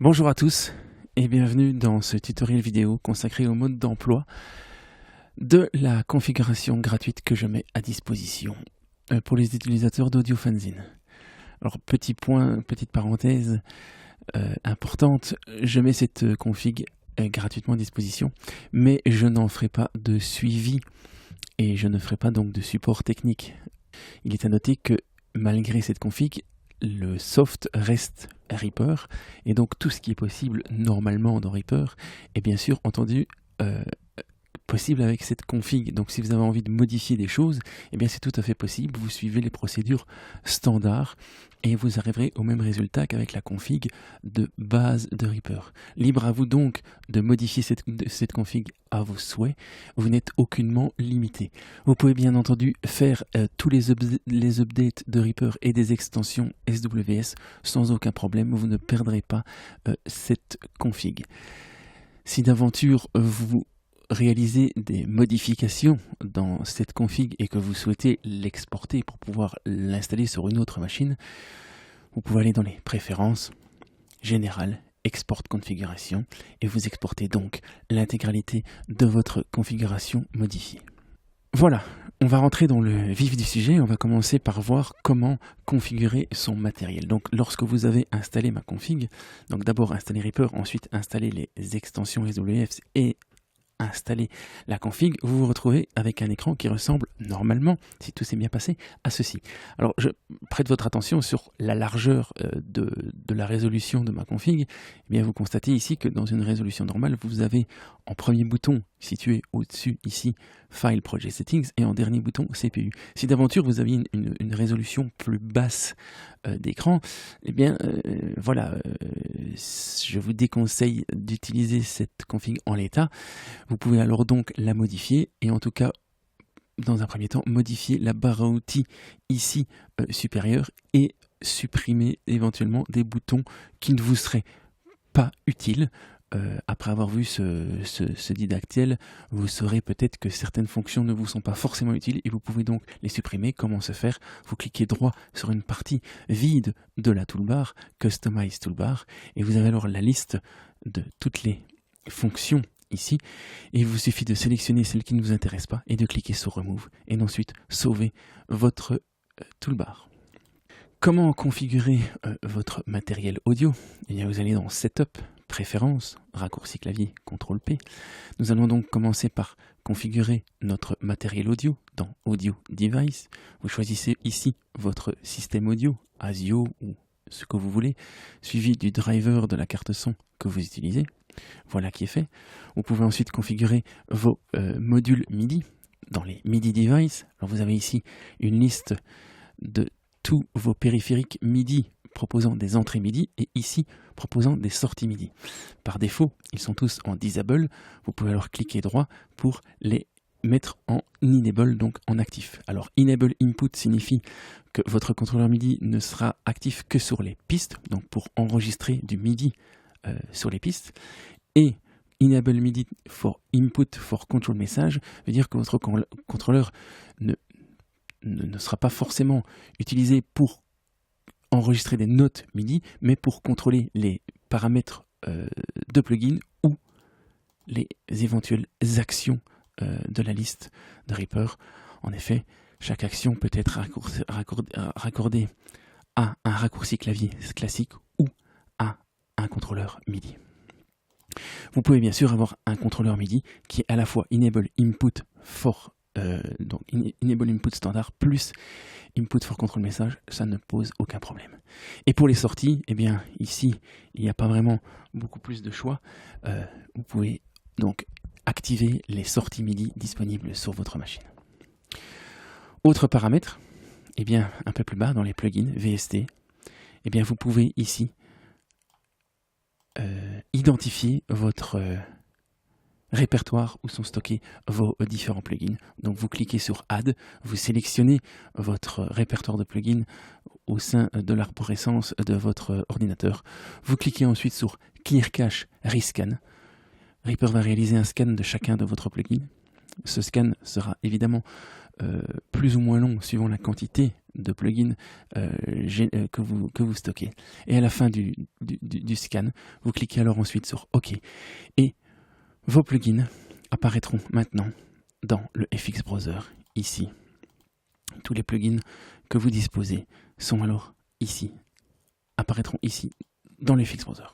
Bonjour à tous et bienvenue dans ce tutoriel vidéo consacré au mode d'emploi de la configuration gratuite que je mets à disposition pour les utilisateurs d'Audio Fanzine. Alors petit point, petite parenthèse importante, je mets cette config gratuitement à disposition, mais je n'en ferai pas de suivi et je ne ferai pas donc de support technique. Il est à noter que malgré cette config, le soft reste Reaper, et donc tout ce qui est possible normalement dans Reaper est bien sûr entendu possible avec cette config. Donc si vous avez envie de modifier des choses, eh bien c'est tout à fait possible, vous suivez les procédures standards et vous arriverez au même résultat qu'avec la config de base de Reaper. Libre à vous donc de modifier cette config à vos souhaits, vous n'êtes aucunement limité. Vous pouvez bien entendu faire tous les updates de Reaper et des extensions SWS sans aucun problème, vous ne perdrez pas cette config. Si d'aventure vous réalisez des modifications dans cette config et que vous souhaitez l'exporter pour pouvoir l'installer sur une autre machine, vous pouvez aller dans les préférences, générales, export configuration, et vous exportez donc l'intégralité de votre configuration modifiée. Voilà, on va rentrer dans le vif du sujet, on va commencer par voir comment configurer son matériel. Donc lorsque vous avez installé ma config, donc d'abord installer Reaper, ensuite installer les extensions SWS et installer la config, vous vous retrouvez avec un écran qui ressemble normalement, si tout s'est bien passé, à ceci. Alors je prête votre attention sur la largeur de la résolution de ma config. Eh bien, vous constatez ici que dans une résolution normale, vous avez en premier bouton situé au-dessus ici File Project Settings et en dernier bouton CPU. Si d'aventure vous aviez une résolution plus basse d'écran, eh bien voilà, je vous déconseille d'utiliser cette config en l'état. Vous pouvez alors donc la modifier et en tout cas dans un premier temps modifier la barre à outils ici supérieure et supprimer éventuellement des boutons qui ne vous seraient pas utiles. Après avoir vu ce didacticiel, vous saurez peut-être que certaines fonctions ne vous sont pas forcément utiles et vous pouvez donc les supprimer. Comment se faire? Vous cliquez droit sur une partie vide de la toolbar, Customize Toolbar, et vous avez alors la liste de toutes les fonctions ici, et il vous suffit de sélectionner celle qui ne vous intéresse pas et de cliquer sur Remove, et ensuite sauver votre toolbar. Comment configurer votre matériel audio? Eh bien, vous allez dans Setup, Préférences, raccourci clavier, CTRL-P. Nous allons donc commencer par configurer notre matériel audio dans Audio Device. Vous choisissez ici votre système audio, ASIO ou ce que vous voulez, suivi du driver de la carte son que vous utilisez. Voilà qui est fait. Vous pouvez ensuite configurer vos modules MIDI dans les MIDI Device. Alors vous avez ici une liste de tous vos périphériques MIDI proposant des entrées MIDI et ici proposant des sorties MIDI. Par défaut, ils sont tous en Disable. Vous pouvez alors cliquer droit pour les mettre en Enable, donc en actif. Alors Enable Input signifie que votre contrôleur MIDI ne sera actif que sur les pistes, donc pour enregistrer du MIDI sur les pistes, et Enable MIDI for Input for Control Message veut dire que votre contrôleur ne sera pas forcément utilisé pour enregistrer des notes MIDI, mais pour contrôler les paramètres de plugin ou les éventuelles actions de la liste de Reaper. En effet, chaque action peut être raccordée à un raccourci clavier classique ou à un contrôleur MIDI. Vous pouvez bien sûr avoir un contrôleur MIDI qui est à la fois Enable Input for donc Enable Input standard plus Input for Control Message, ça ne pose aucun problème. Et pour les sorties, eh bien ici il n'y a pas vraiment beaucoup plus de choix. Vous pouvez donc activer les sorties MIDI disponibles sur votre machine. Autre paramètre, eh bien un peu plus bas dans les plugins VST, eh bien vous pouvez ici identifier votre répertoire où sont stockés vos différents plugins. Donc vous cliquez sur Add, vous sélectionnez votre répertoire de plugins au sein de l'arborescence de votre ordinateur. Vous cliquez ensuite sur Clear Cache Rescan. Reaper va réaliser un scan de chacun de votre plugin. Ce scan sera évidemment plus ou moins long suivant la quantité de plugins que vous stockez. Et à la fin du scan, vous cliquez alors ensuite sur OK. Et vos plugins apparaîtront maintenant dans le FX Browser, ici. Tous les plugins que vous disposez sont alors ici, apparaîtront ici dans le FX Browser.